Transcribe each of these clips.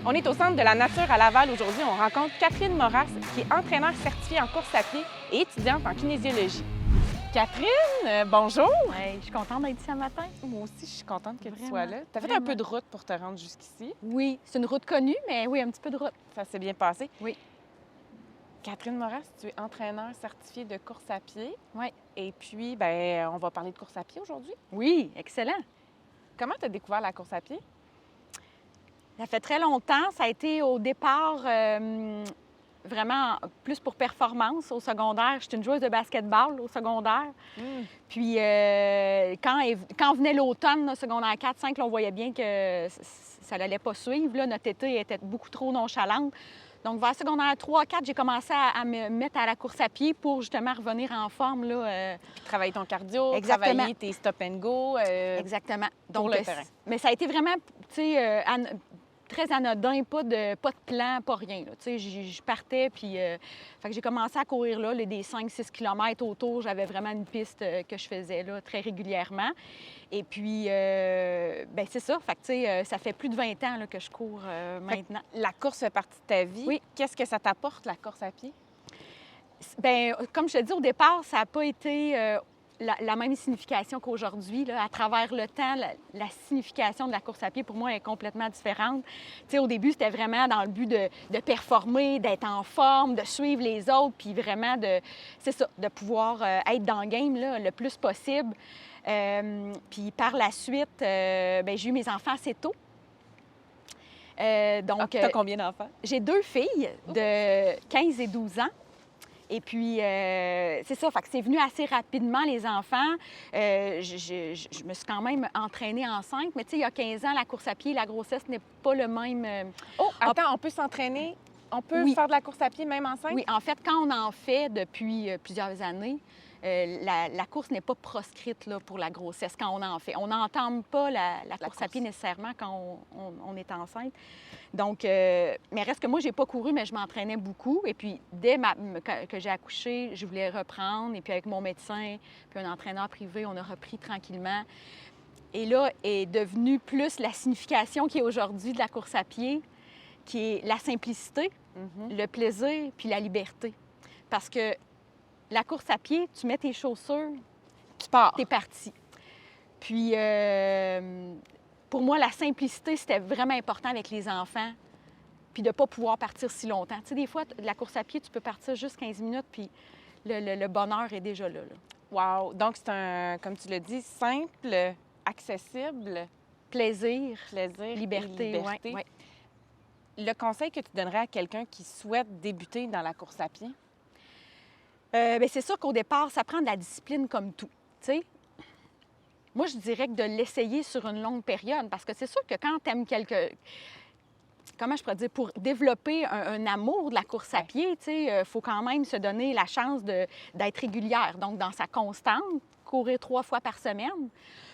On est au Centre de la nature à Laval aujourd'hui. On rencontre Catherine Moras, qui est entraîneur certifiée en course à pied et étudiante en kinésiologie. Catherine, bonjour! Ouais, je suis contente d'être ici ce matin. Moi aussi, je suis contente que tu Vraiment, sois là. Tu as fait un vraiment. peu de route pour te rendre jusqu'ici. Oui, c'est une route connue, mais oui, un petit peu de route. Ça s'est bien passé. Oui. Catherine Moras, tu es entraîneur certifiée de course à pied. Oui. Et puis, ben, on va parler de course à pied aujourd'hui. Oui, excellent. Comment tu as découvert la course à pied? Ça fait très longtemps. Ça a été au départ vraiment plus pour performance au secondaire. J'étais une joueuse de basketball au secondaire. Puis quand venait l'automne, là, secondaire 4-5, on voyait bien que ça n'allait pas suivre. Là. Notre été était beaucoup trop nonchalante. Donc, vers secondaire 3-4, j'ai commencé à me mettre à la course à pied pour justement revenir en forme. Là, Puis travailler ton cardio, Exactement. travailler tes stop and go. Exactement. Pour le terrain. Mais ça a été vraiment, tu sais, très anodin, pas de plan, pas rien. Tu sais, je partais, puis fait que j'ai commencé à courir là, des 5-6 km autour. J'avais vraiment une piste que je faisais là très régulièrement. Et puis, ben c'est ça. Fait que, tu sais, ça fait plus de 20 ans là, que je cours maintenant. La course fait partie de ta vie. Oui. Qu'est-ce que ça t'apporte, la course à pied? Bien, comme je te dis au départ, ça n'a pas été la même signification qu'aujourd'hui. Là. À travers le temps, la signification de la course à pied, pour moi, est complètement différente. Tu sais, au début, c'était vraiment dans le but de performer, d'être en forme, de suivre les autres, puis vraiment c'est ça, de pouvoir être dans le game là, le plus possible. Puis par la suite, bien, j'ai eu mes enfants assez tôt. Donc, t'as combien d'enfants? J'ai 2 filles de 15 et 12 ans. Et puis, c'est ça, fait que c'est venu assez rapidement, les enfants. Je me suis quand même entraînée enceinte, mais tu sais, il y a 15 ans, la course à pied, la grossesse n'est pas le même... Oh, attends, on peut s'entraîner? On peut faire de la course à pied même enceinte? Oui, en fait, quand on en fait depuis plusieurs années, la course n'est pas proscrite là, pour la grossesse quand on en fait. On n'entame pas la course à pied nécessairement quand on est enceinte. Donc, mais reste que moi, j'ai pas couru, mais je m'entraînais beaucoup. Et puis, dès que j'ai accouché, je voulais reprendre. Et puis, avec mon médecin, puis un entraîneur privé, on a repris tranquillement. Et là est devenue plus la signification qui est aujourd'hui de la course à pied, qui est la simplicité, le plaisir, puis la liberté. Parce que la course à pied, tu mets tes chaussures, tu pars. T'es parti. Puis, pour moi, la simplicité, c'était vraiment important avec les enfants, puis de ne pas pouvoir partir si longtemps. Tu sais, des fois, de la course à pied, tu peux partir juste 15 minutes, puis le bonheur est déjà là. Wow! Donc, c'est un, comme tu l'as dit, simple, accessible. Plaisir, Liberté. Oui. Ouais. Le conseil que tu donnerais à quelqu'un qui souhaite débuter dans la course à pied? Bien, c'est sûr qu'au départ, ça prend de la discipline comme tout, tu sais. Moi, je dirais que de l'essayer sur une longue période, parce que c'est sûr que quand tu aimes comment je pourrais dire, pour développer un amour de la course à pied, tu sais, il faut quand même se donner la chance d'être régulière. Donc, dans sa constante, courir 3 fois par semaine.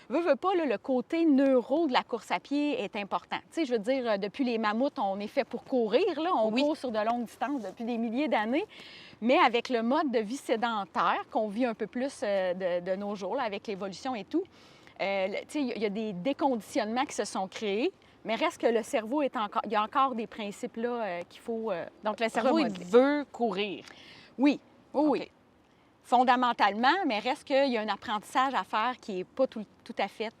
Veux pas, là, le côté neuro de la course à pied est important. Tu sais, je veux dire, depuis les mammouths, on est fait pour courir, là. On court sur de longues distances depuis des milliers d'années. Mais avec le mode de vie sédentaire qu'on vit un peu plus de nos jours, là, avec l'évolution et tout, tu sais, il y a des déconditionnements qui se sont créés, mais reste que le cerveau il y a encore des principes là qu'il faut Donc, le cerveau, remodeler. il veut courir. Oui. Oui. OK. Fondamentalement, mais reste qu'il y a un apprentissage à faire qui n'est pas tout à fait,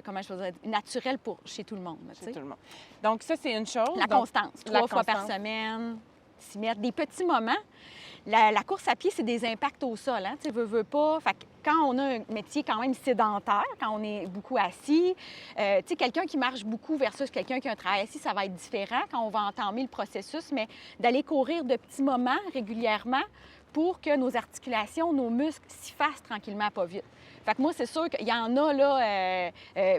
comment je peux dire, naturel chez tout le monde. Chez tout le monde. Donc, ça, c'est une chose. La constance, 3 fois par semaine, s'y mettre des petits moments. La course à pied, c'est des impacts au sol, hein? Tu sais, veux pas. Fait que quand on a un métier quand même sédentaire, quand on est beaucoup assis, tu sais, quelqu'un qui marche beaucoup versus quelqu'un qui a un travail assis, ça va être différent quand on va entamer le processus, mais d'aller courir de petits moments régulièrement pour que nos articulations, nos muscles s'y fassent tranquillement, pas vite. Fait que moi, c'est sûr qu'il y en a, là,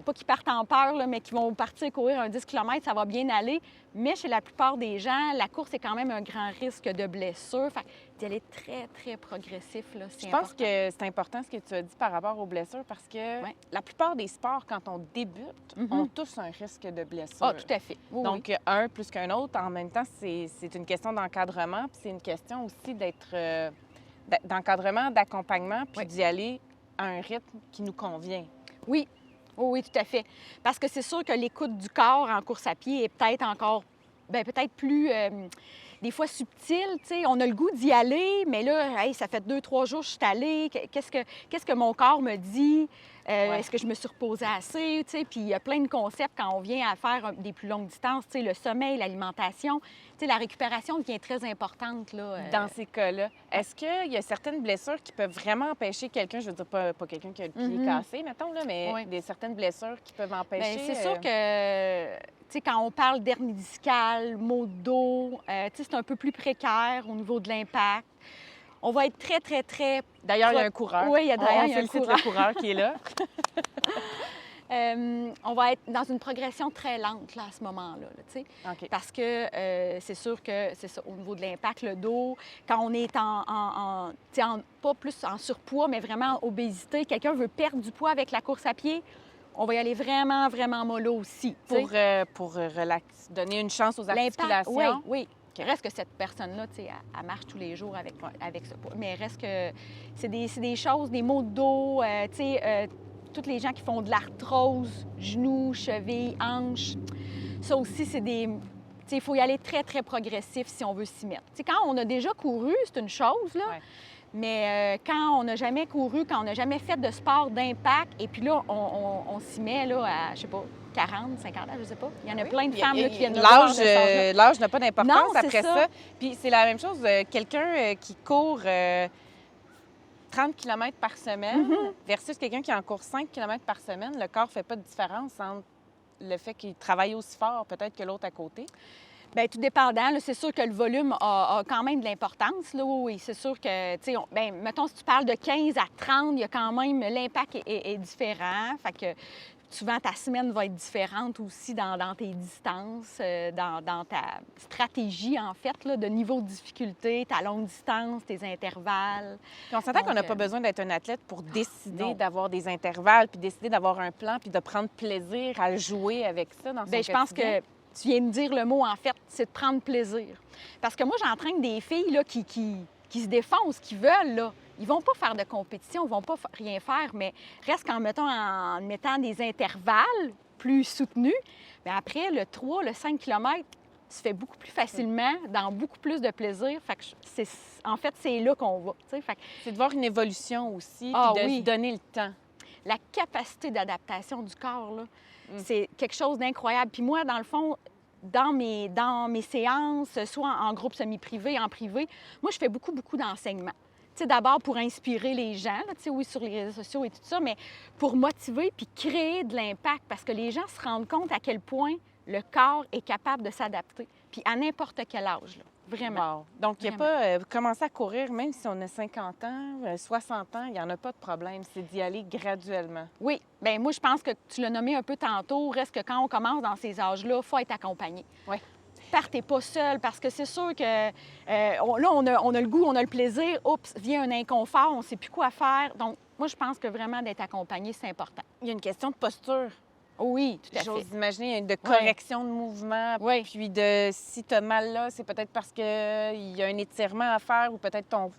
pas qui partent en peur, là, mais qui vont partir courir un 10 km, ça va bien aller. Mais chez la plupart des gens, la course est quand même un grand risque de blessure. Fait d'y aller très, très progressif, là, c'est important. Je pense que c'est important ce que tu as dit par rapport aux blessures parce que la plupart des sports, quand on débute, ont tous un risque de blessure. Ah, tout à fait. Oui, donc, un plus qu'un autre. En même temps, c'est une question d'encadrement, puis c'est une question aussi d'encadrement, d'accompagnement, puis d'y aller à un rythme qui nous convient. Oui. Oui, tout à fait. Parce que c'est sûr que l'écoute du corps en course à pied est peut-être encore, bien, peut-être plus, des fois subtile, tu sais. On a le goût d'y aller, mais là, hey, ça fait 2, 3 jours que je suis allée. Qu'est-ce que mon corps me dit? Ouais. Est-ce que je me suis reposée assez? Tu sais, puis il y a plein de concepts quand on vient à faire des plus longues distances. Tu sais, le sommeil, l'alimentation. Tu sais, la récupération devient très importante, là. Dans ces cas-là, est-ce qu'il y a certaines blessures qui peuvent vraiment empêcher quelqu'un, je veux dire pas quelqu'un qui a le pied cassé, mettons, là, mais Oui. certaines blessures qui peuvent empêcher... Bien, c'est sûr que, tu sais, quand on parle d'hernie discale, maux de dos, tu sais, c'est un peu plus précaire au niveau de l'impact. On va être très, très, très... D'ailleurs, il y a un coureur. Oui, d'ailleurs, il y a un félicite coureur. le coureur qui est là. On va être dans une progression très lente là, à ce moment-là, là, tu sais. OK. Parce que c'est sûr que c'est ça, au niveau de l'impact, le dos, quand on est tu sais, pas plus en surpoids, mais vraiment en obésité, quelqu'un veut perdre du poids avec la course à pied, on va y aller vraiment, vraiment mollo aussi. Tu sais. Pour donner une chance aux L'impact, articulations. oui. Reste que cette personne-là, tu sais, elle marche tous les jours avec ce poids. Mais reste que c'est des choses, des maux de dos, tu sais, toutes les gens qui font de l'arthrose, genoux, chevilles, hanches, ça aussi, c'est des... Tu sais, il faut y aller très, très progressif si on veut s'y mettre. Tu sais, quand on a déjà couru, c'est une chose, là. Ouais. Mais quand on n'a jamais couru, quand on n'a jamais fait de sport d'impact, et puis là, on s'y met là, à, je sais pas, 40, 50 ans, je sais pas. Il y en a plein de femmes là, qui viennent nous voir de cet âge-là. L'âge n'a pas d'importance Non, c'est après ça. Puis c'est la même chose, quelqu'un qui court 30 km par semaine versus quelqu'un qui en court 5 km par semaine, le corps ne fait pas de différence entre le fait qu'il travaille aussi fort peut-être que l'autre à côté. Bien, tout dépendant. Là, c'est sûr que le volume a quand même de l'importance. Là, oui, c'est sûr que, tu sais, bien, mettons, si tu parles de 15 à 30, il y a quand même, l'impact est différent. Fait que souvent, ta semaine va être différente aussi dans tes distances, dans ta stratégie, en fait, là, de niveau de difficulté, ta longue distance, tes intervalles. Puis on s'entend Donc, qu'on n'a pas besoin d'être un athlète pour décider non. d'avoir des intervalles, puis décider d'avoir un plan, puis de prendre plaisir à jouer avec ça dans son Bien, je pense quotidien. que tu viens de dire le mot, en fait, c'est de prendre plaisir. Parce que moi, j'entraîne des filles là, qui se défoncent, qui veulent, là. Ils vont pas faire de compétition, ils vont pas rien faire, mais reste qu'en en mettant des intervalles plus soutenus, bien après, le 3, le 5 km se fait beaucoup plus facilement, dans beaucoup plus de plaisir. Fait que en fait, c'est là qu'on va. Tu sais. Fait que C'est de voir une évolution aussi, Ah puis de oui. se donner le temps. la capacité d'adaptation du corps, là, c'est quelque chose d'incroyable. Puis moi, dans le fond, dans mes séances, soit en groupe semi-privé, en privé, moi, je fais beaucoup, beaucoup d'enseignements. Tu sais, d'abord pour inspirer les gens, là, tu sais, oui, sur les réseaux sociaux et tout ça, mais pour motiver puis créer de l'impact parce que les gens se rendent compte à quel point le corps est capable de s'adapter, puis à n'importe quel âge, là, vraiment. Wow. Donc, il n'y a pas commencer à courir, même si on a 50 ans, 60 ans, il n'y en a pas de problème. C'est d'y aller graduellement. Oui, bien moi, je pense que tu l'as nommé un peu tantôt, reste que quand on commence dans ces âges-là, il faut être accompagné. Oui. Partez pas seul parce que c'est sûr que là, on a le goût, on a le plaisir. Oups, vient un inconfort, on ne sait plus quoi faire. Donc, moi, je pense que vraiment d'être accompagné, c'est important. Il y a une question de posture. Oui, tout à fait. J'ose imaginer, de correction de mouvement. Oui. Puis de si tu as mal là, c'est peut-être parce qu'il y a un étirement à faire ou peut-être ton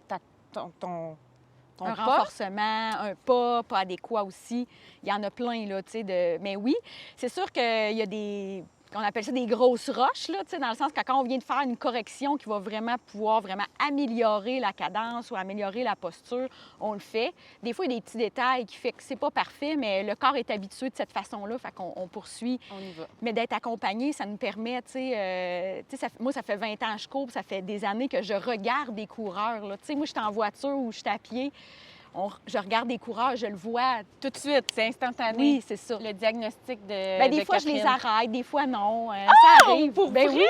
Un pas. renforcement, un pas adéquat aussi. Il y en a plein, là, tu sais. Mais oui, c'est sûr qu'il y a des... On appelle ça des grosses roches, là, tu sais, dans le sens que quand on vient de faire une correction qui va vraiment pouvoir améliorer la cadence ou améliorer la posture, on le fait. Des fois, il y a des petits détails qui font que c'est pas parfait, mais le corps est habitué de cette façon-là, fait qu'on poursuit. On y va. Mais d'être accompagné, ça nous permet, tu sais, moi, ça fait 20 ans que je cours, ça fait des années que je regarde des coureurs, là. Tu sais, moi, je suis en voiture ou je suis à pied. Je regarde des coureurs, je le vois. Tout de suite, c'est instantané. Oui, c'est ça. Le diagnostic de Bien, des de fois, je les Catherine. arrête, des fois, non. Ça arrive. Pour Ben vrai? oui.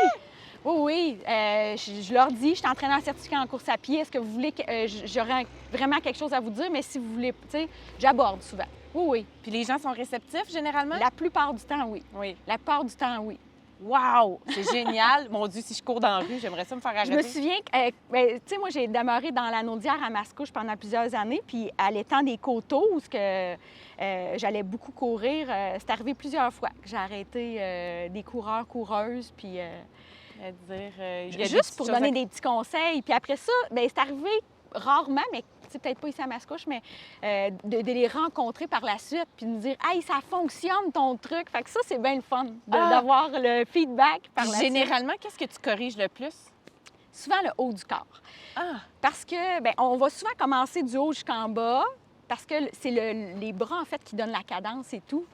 Oui, oui. Je leur dis, je suis entraîneur certifié en course à pied. Est-ce que vous voulez que j'aurais vraiment quelque chose à vous dire? Mais si vous voulez, tu sais, j'aborde souvent. Oui, oui. Puis les gens sont réceptifs généralement? La plupart du temps, oui. Oui. La plupart du temps, oui. Wow! C'est génial! Mon Dieu, si je cours dans la rue, j'aimerais ça me faire arrêter. Je me souviens que, tu sais, moi, j'ai demeuré dans la Naudière à Mascouche pendant plusieurs années. Puis à l'étang des coteaux, où j'allais beaucoup courir, c'est arrivé plusieurs fois que j'ai arrêté des coureurs, coureuses. Puis À dire, il y a des juste petites pour choses donner des petits conseils. Puis après ça, bien, c'est arrivé rarement, mais peut-être pas ici à Mascouche, mais de les rencontrer par la suite puis de nous dire « Hey, ça fonctionne ton truc! » Fait que ça, c'est bien le fun d'avoir le feedback par la suite. Généralement, qu'est-ce que tu corriges le plus? Souvent le haut du corps. Ah! Parce que, bien, on va souvent commencer du haut jusqu'en bas parce que c'est les bras, en fait, qui donnent la cadence et tout.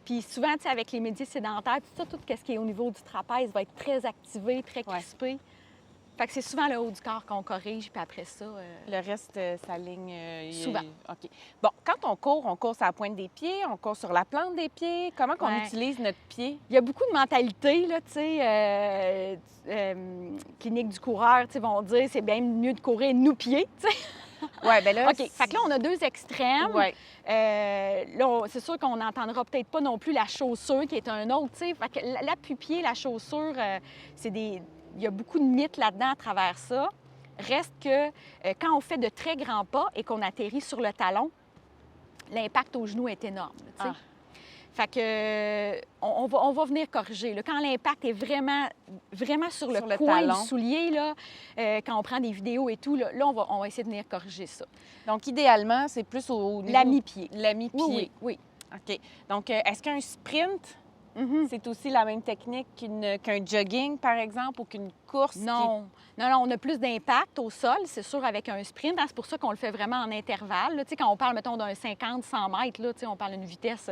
Puis souvent, tu sais, avec les métiers sédentaires, tout ce qui est au niveau du trapèze va être très activé, très crispé. Fait que c'est souvent le haut du corps qu'on corrige, puis après ça... Le reste s'aligne... souvent. OK. Bon, quand on court sur la pointe des pieds, on court sur la plante des pieds. Comment qu'on utilise notre pied? Il y a beaucoup de mentalités, là, tu sais, clinique du coureur, tu sais, vont dire c'est bien mieux de courir nu-pieds, tu sais. Oui, bien là... OK. Fait que là, on a deux extrêmes. Ouais. Là, c'est sûr qu'on n'entendra peut-être pas non plus la chaussure, qui est un autre, tu sais. Fait que l'appui-pied, la chaussure, c'est des... Il y a beaucoup de mythes là-dedans à travers ça. Reste que quand on fait de très grands pas et qu'on atterrit sur le talon, l'impact au genou est énorme, tu sais. Fait que on va venir corriger. Là. Quand l'impact est vraiment sur le coin talon. du soulier, là, quand on prend des vidéos et tout, là on va essayer de venir corriger ça. Donc, idéalement, c'est plus au niveau... La mi-pied. La mi-pied. Oui. OK. Donc, est-ce qu'un sprint, c'est aussi la même technique qu'un jogging, par exemple, ou qu'une course? Non. Non, on a plus d'impact au sol, c'est sûr, avec un sprint. C'est pour ça qu'on le fait vraiment en intervalle. Là. Tu sais, quand on parle, mettons, d'un 50-100 mètres, là, tu sais, on parle d'une vitesse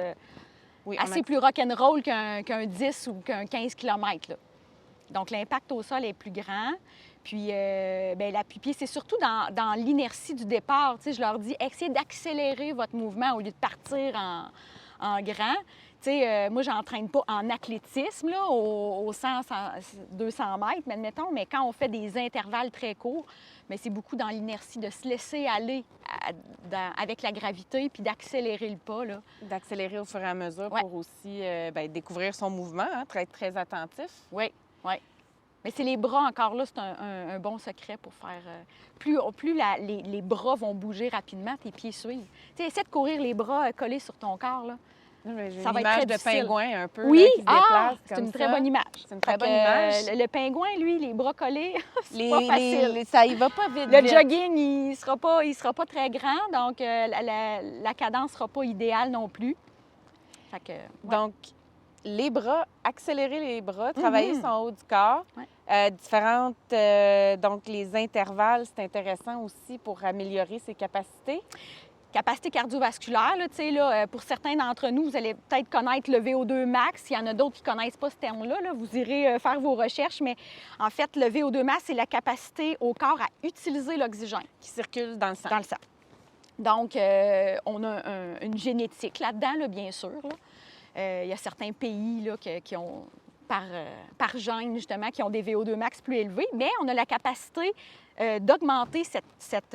assez plus rock'n'roll qu'un 10 ou qu'un 15 km. Là. Donc, l'impact au sol est plus grand. Puis, l'appui-pied, c'est surtout dans l'inertie du départ. Tu sais, je leur dis, essayez d'accélérer votre mouvement au lieu de partir en grand. Tu sais, moi, je n'entraîne pas en athlétisme, là, au 100, 200 mètres, mais admettons, mais quand on fait des intervalles très courts, bien, c'est beaucoup dans l'inertie de se laisser aller avec la gravité puis d'accélérer le pas, là. D'accélérer au fur et à mesure pour aussi découvrir son mouvement, être très attentif. Oui. Mais c'est les bras, encore là, c'est un bon secret pour faire... plus les bras vont bouger rapidement, tes pieds suivent. Tu sais, essaie de courir les bras collés sur ton corps, là. Ça va être très difficile. Pingouin un peu, oui, là, qui se déplace c'est une très bonne image. C'est une très bonne image. Le pingouin, lui, les bras collés, c'est pas facile. Ça y va pas vite. Le jogging, il sera pas très grand, donc la cadence sera pas idéale non plus. Fait que, Donc, les bras, accélérer les bras, travailler son haut du corps. Donc, les intervalles, c'est intéressant aussi pour améliorer ses capacités. Capacité cardiovasculaire, là, tu sais, là, pour certains d'entre nous, vous allez peut-être connaître le VO2 max. Il y en a d'autres qui ne connaissent pas ce terme-là. Là. Vous irez faire vos recherches, mais en fait, le VO2 max, c'est la capacité au corps à utiliser l'oxygène. Qui circule dans le sang. Dans le sang. Donc, on a une génétique là-dedans, là, bien sûr. Il y a certains pays là, qui ont, par gène, justement, qui ont des VO2 max plus élevés, mais on a la capacité d'augmenter cette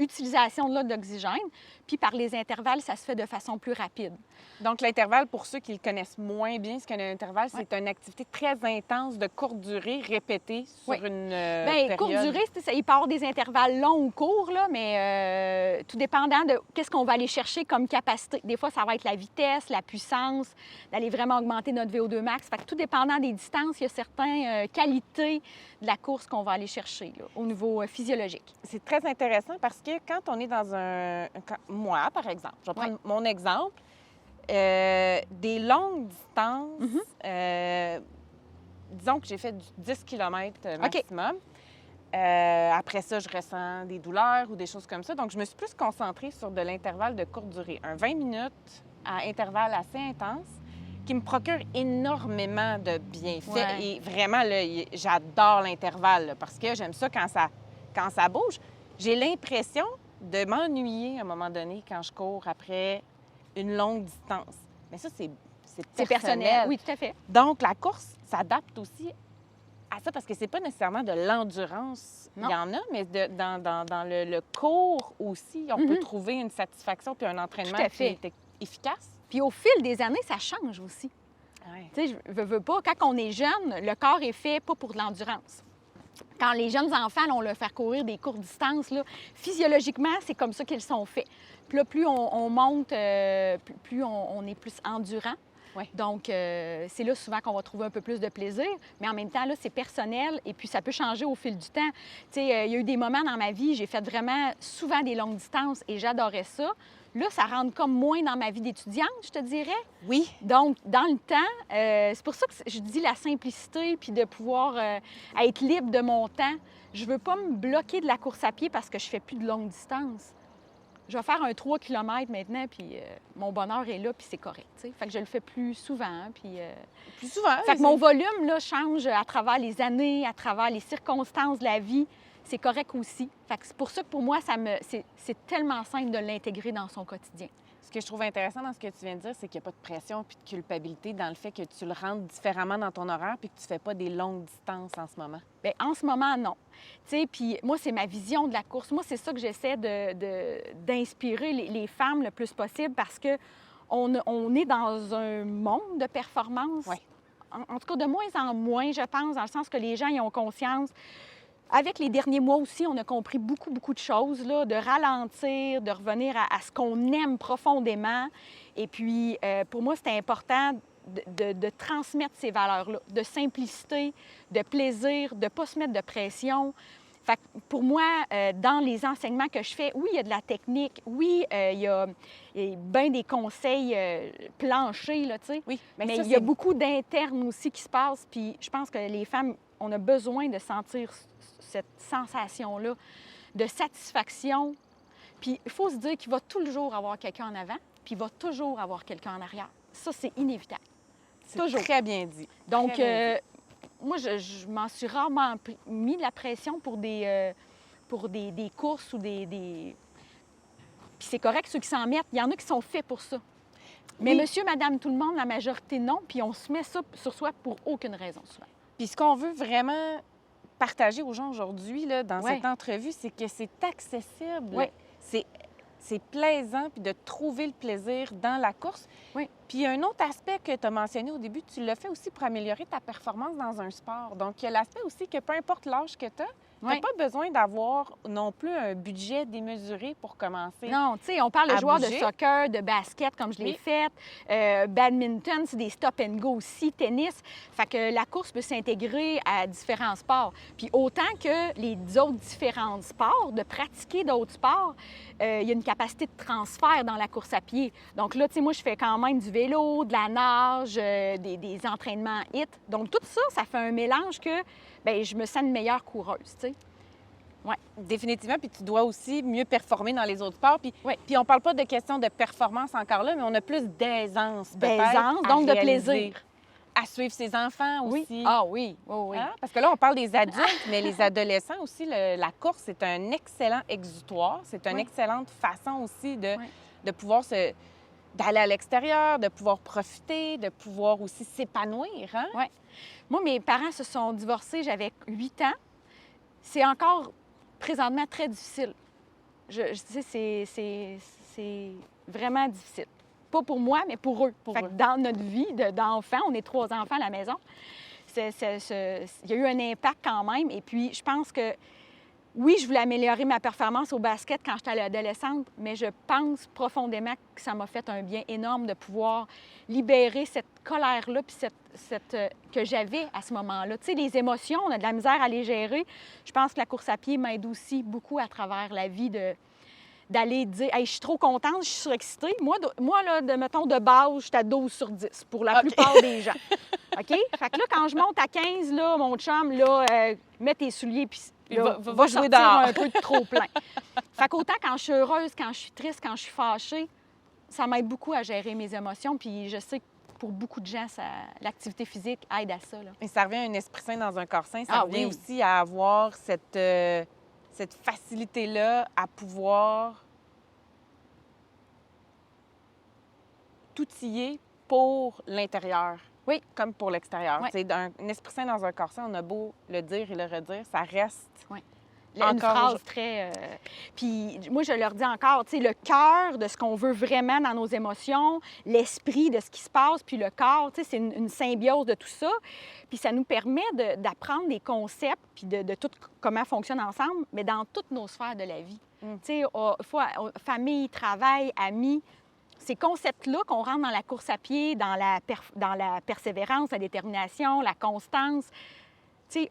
utilisation-là d'oxygène. Puis par les intervalles, ça se fait de façon plus rapide. Donc l'intervalle, pour ceux qui le connaissent moins bien, ce qu'un intervalle, c'est une activité très intense de courte durée, répétée sur une période. Courte durée, il peut y avoir des intervalles longs ou courts, là, mais tout dépendant de qu'est-ce qu'on va aller chercher comme capacité. Des fois, ça va être la vitesse, la puissance, d'aller vraiment augmenter notre VO2 max. Fait que tout dépendant des distances, il y a certaines qualités de la course qu'on va aller chercher là, au niveau physiologique. C'est très intéressant parce que quand on est dans moi, par exemple, je vais prendre mon exemple, des longues distances, disons que j'ai fait du 10 km maximum. Après ça, je ressens des douleurs ou des choses comme ça. Donc, je me suis plus concentrée sur de l'intervalle de courte durée. Un 20 minutes à intervalle assez intense qui me procure énormément de bienfaits. Ouais. Et vraiment, là, j'adore l'intervalle là, parce que j'aime ça quand ça bouge. J'ai l'impression de m'ennuyer à un moment donné quand je cours après une longue distance. Mais ça, c'est personnel. Oui, tout à fait. Donc, la course s'adapte aussi à ça parce que c'est pas nécessairement de l'endurance. Non. Il y en a, mais dans le cours aussi, on peut trouver une satisfaction puis un entraînement Tout à fait. qui est efficace. Puis au fil des années, ça change aussi. Ouais. Tu sais, je veux pas, quand on est jeune, le corps est fait pas pour de l'endurance. Quand les jeunes enfants, là, on leur fait courir des courtes distances, là, physiologiquement, c'est comme ça qu'ils sont faits. Puis là, plus on monte, plus on est plus endurant. Ouais. Donc, c'est là souvent qu'on va trouver un peu plus de plaisir. Mais en même temps, là, c'est personnel et puis ça peut changer au fil du temps. Tu sais, il y a eu des moments dans ma vie, j'ai fait vraiment souvent des longues distances et j'adorais ça. Là, ça rentre comme moins dans ma vie d'étudiante, je te dirais. Oui. Donc, dans le temps, c'est pour ça que je dis la simplicité puis de pouvoir être libre de mon temps. Je veux pas me bloquer de la course à pied parce que je fais plus de longue distance. Je vais faire un 3 km maintenant, puis mon bonheur est là, puis c'est correct. T'sais. Fait que je le fais plus souvent, puis... Plus souvent. Fait que mon volume, là, change à travers les années, à travers les circonstances de la vie. C'est correct aussi. Fait que c'est pour ça que pour moi, c'est tellement simple de l'intégrer dans son quotidien. Ce que je trouve intéressant dans ce que tu viens de dire, c'est qu'il n'y a pas de pression puis de culpabilité dans le fait que tu le rentres différemment dans ton horaire puis que tu ne fais pas des longues distances en ce moment. Bien, en ce moment, non. Tu sais, puis moi, c'est ma vision de la course. Moi, c'est ça que j'essaie d'inspirer les femmes le plus possible parce que on est dans un monde de performance. Ouais. En tout cas, de moins en moins, je pense, dans le sens que les gens y ont conscience. Avec les derniers mois aussi, on a compris beaucoup, beaucoup de choses, là, de ralentir, de revenir à ce qu'on aime profondément. Et puis, pour moi, c'était important de transmettre ces valeurs-là, de simplicité, de plaisir, de ne pas se mettre de pression. Fait que pour moi, dans les enseignements que je fais, oui, il y a de la technique, oui, il y a bien des conseils planchers, là, tu sais. Oui, mais ça, il y a beaucoup d'internes aussi qui se passent. Puis je pense que les femmes, on a besoin de sentir cette sensation-là de satisfaction. Puis il faut se dire qu'il va toujours avoir quelqu'un en avant, puis il va toujours avoir quelqu'un en arrière. Ça, c'est inévitable. C'est toujours. très bien dit. Donc, bien dit. moi, je m'en suis rarement mis de la pression pour des courses ou des... Puis c'est correct, ceux qui s'en mettent. Il y en a qui sont faits pour ça. Mais Oui. monsieur, madame, tout le monde, la majorité, non. Puis on se met ça sur soi pour aucune raison, souvent. Puis ce qu'on veut vraiment partager aux gens aujourd'hui, là, dans Ouais. cette entrevue, c'est que c'est accessible. Ouais. C'est plaisant, puis de trouver le plaisir dans la course. Oui. Puis un autre aspect que tu as mentionné au début, tu l'as fait aussi pour améliorer ta performance dans un sport. Donc, il y a l'aspect aussi que peu importe l'âge que tu as, tu n'as Oui. pas besoin d'avoir non plus un budget démesuré pour commencer. Non, tu sais, on parle de à joueurs bouger. de soccer, de basket, comme je l'ai Oui. fait. Badminton, c'est des stop and go aussi, tennis. Fait que la course peut s'intégrer à différents sports. Puis autant que les autres différents sports, de pratiquer d'autres sports, il y a une capacité de transfert dans la course à pied. Donc là, tu sais, moi, je fais quand même du vélo, de la nage, des entraînements HIIT. Donc tout ça, ça fait un mélange que bien, je me sens une meilleure coureuse, tu sais. Ouais. Définitivement, puis tu dois aussi mieux performer dans les autres sports. Puis, Oui. puis on parle pas de question de performance encore là, mais on a plus d'aisance, peut-être, D'aisance, à donc de réaliser, plaisir. à suivre ses enfants Oui. aussi. Ah oui, oui, oui. Hein? Parce que là, on parle des adultes, mais les adolescents aussi, la course, c'est un excellent exutoire. C'est une Oui. excellente façon aussi Oui. de pouvoir d'aller à l'extérieur, de pouvoir profiter, de pouvoir aussi s'épanouir. Hein? Oui. Moi, mes parents se sont divorcés, j'avais 8 ans. C'est encore présentement très difficile. Je sais, c'est vraiment difficile. Pas pour moi, mais pour eux. Pour Fait que eux. dans notre vie d'enfants, on est 3 enfants à la maison, il y a eu un impact quand même. Et puis, je pense que, oui, je voulais améliorer ma performance au basket quand j'étais adolescente, mais je pense profondément que ça m'a fait un bien énorme de pouvoir libérer cette colère-là puis que j'avais à ce moment-là. Tu sais, les émotions, on a de la misère à les gérer. Je pense que la course à pied m'aide aussi beaucoup à travers la vie d'aller dire « Hey, je suis trop contente, je suis surexcitée. » Moi, là, mettons, de base, je suis à 12 sur 10 pour la plupart des gens. OK? Fait que là, quand je monte à 15, là, mon chum, là, mets tes souliers puis là, va jouer sortir dehors. un peu de trop plein. Fait qu'autant quand je suis heureuse, quand je suis triste, quand je suis fâchée, ça m'aide beaucoup à gérer mes émotions. Puis je sais que pour beaucoup de gens, l'activité physique aide à ça. Là. Et ça revient à un esprit sain dans un corps sain. Ça Ah revient oui. aussi à avoir cette facilité-là à pouvoir t'outiller pour l'intérieur. Oui. Comme pour l'extérieur. Oui. Tu sais, un esprit sain dans un corps sain, on a beau le dire et le redire, ça reste. Oui. Encore Une phrase aujourd'hui. très... Puis moi, je leur dis encore, tu sais, le cœur de ce qu'on veut vraiment dans nos émotions, l'esprit de ce qui se passe, puis le corps, tu sais, c'est une symbiose de tout ça. Puis ça nous permet d'apprendre des concepts, puis de tout comment fonctionne ensemble, mais dans toutes nos sphères de la vie. Tu sais, famille, travail, amis, ces concepts-là qu'on rentre dans la course à pied, dans la persévérance, la détermination, la constance, tu sais,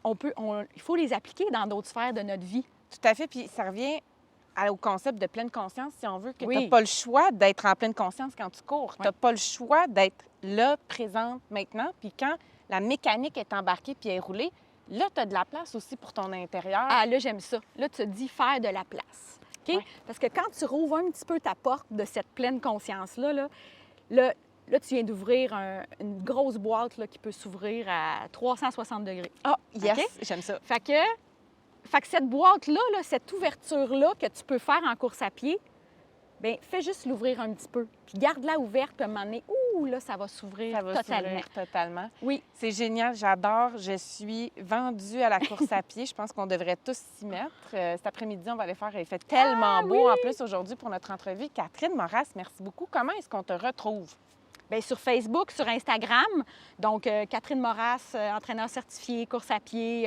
il faut les appliquer dans d'autres sphères de notre vie. Tout à fait. Puis ça revient au concept de pleine conscience, si on veut, que tu Oui. n'as pas le choix d'être en pleine conscience quand tu cours. Tu n'as pas le choix d'être là, présente, maintenant. Puis quand la mécanique est embarquée puis est roulée, là, tu as de la place aussi pour ton intérieur. Ah, là, j'aime ça. Là, tu te dis faire de la place. OK? Ouais. Parce que quand tu rouvres un petit peu ta porte de cette pleine conscience-là, là, tu viens d'ouvrir une grosse boîte là, qui peut s'ouvrir à 360 degrés. Ah, yes, OK? j'aime ça. Fait que cette boîte-là, là, cette ouverture-là que tu peux faire en course à pied, bien, fais juste l'ouvrir un petit peu. Puis garde-la ouverte, puis à un moment donné, ouh, là, ça va s'ouvrir Ça va totalement. s'ouvrir totalement. Oui. C'est génial, j'adore. Je suis vendue à la course à pied. Je pense qu'on devrait tous s'y mettre. Cet après-midi, on va aller faire. Il fait tellement beau en plus aujourd'hui pour notre entrevue. Catherine Moras, merci beaucoup. Comment est-ce qu'on te retrouve? Bien, sur Facebook, sur Instagram. Donc, Catherine Moras, entraîneur certifié, course à pied.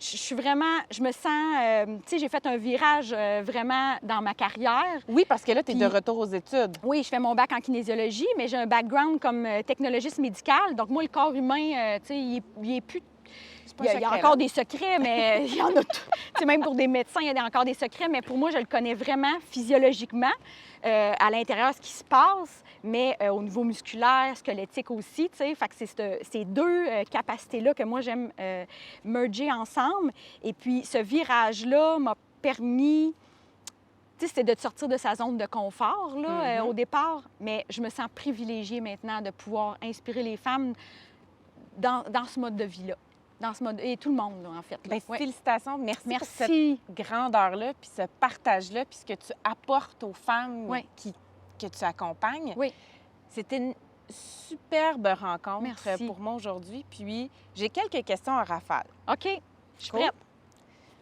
Je me sens, tu sais, j'ai fait un virage vraiment dans ma carrière. Oui, parce que là, tu es Puis- de retour aux études. Oui, je fais mon bac en kinésiologie, mais j'ai un background comme technologiste médical. Donc, moi, le corps humain, tu sais, il est plus. C'est pas Il y a secret, encore là. des secrets, mais il y en a. Tu sais, même pour des médecins, il y a encore des secrets, mais pour moi, je le connais vraiment physiologiquement à l'intérieur ce qui se passe, mais au niveau musculaire, squelettique aussi, tu sais. Fait que c'est ces deux capacités-là que moi, j'aime merger ensemble. Et puis, ce virage-là m'a permis. Tu sais, c'était de sortir de sa zone de confort, là, au départ, mais je me sens privilégiée maintenant de pouvoir inspirer les femmes dans ce mode de vie-là. Dans ce mode... Et tout le monde, là, en fait. là. Bien, Ouais. félicitations. Merci pour cette Merci. grandeur-là, puis ce partage-là, puis ce que tu apportes aux femmes Oui. que tu accompagnes. Oui. C'était une superbe rencontre Merci. pour moi aujourd'hui. Puis, j'ai quelques questions à rafale. OK, je suis Cool. prête.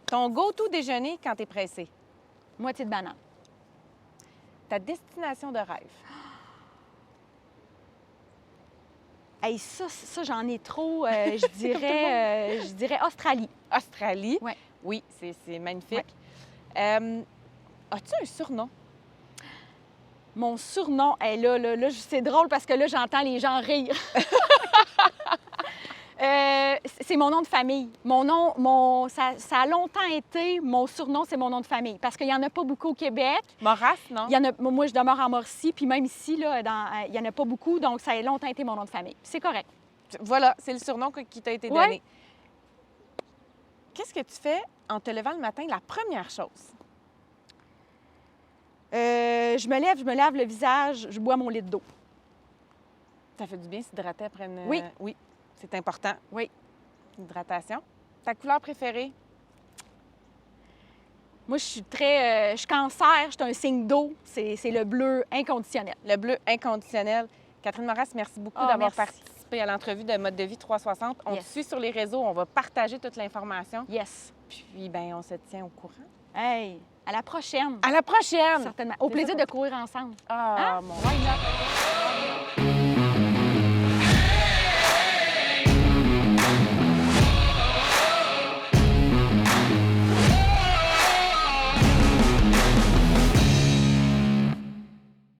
Ton go-to déjeuner quand tu es pressé. Moitié de banane. Ta destination de rêve. Hey, ça j'en ai trop. Je dirais Australie. Australie. Ouais. Oui, c'est magnifique. As-tu un surnom? Mon surnom, hey, là, c'est drôle parce que là, j'entends les gens rire. C'est mon nom de famille. Ça a longtemps été, mon surnom, c'est mon nom de famille. Parce qu'il n'y en a pas beaucoup au Québec. Moras, non? Il y en a, moi, je demeure en Mauricie, puis même ici, là, il n'y en a pas beaucoup, donc ça a longtemps été mon nom de famille. C'est correct. Voilà, c'est le surnom qui t'a été Ouais. donné. Qu'est-ce que tu fais en te levant le matin, la première chose? Je me lave le visage, je bois mon litre d'eau. Ça fait du bien s'hydrater après une... Oui. Oui, c'est important. Oui. Hydratation. Ta couleur préférée? Moi, je suis cancer, je suis un signe d'eau. C'est le bleu inconditionnel. Le bleu inconditionnel. Catherine Moras, merci beaucoup Ah, d'avoir merci. participé à l'entrevue de Mode de vie 360. On Yes. te suit sur les réseaux, on va partager toute l'information. Yes. Puis, ben, on se tient au courant. Hey, à la prochaine. À la prochaine! Certainement. Au C'est plaisir ça. de courir ensemble. Ah, Hein? mon... Why not?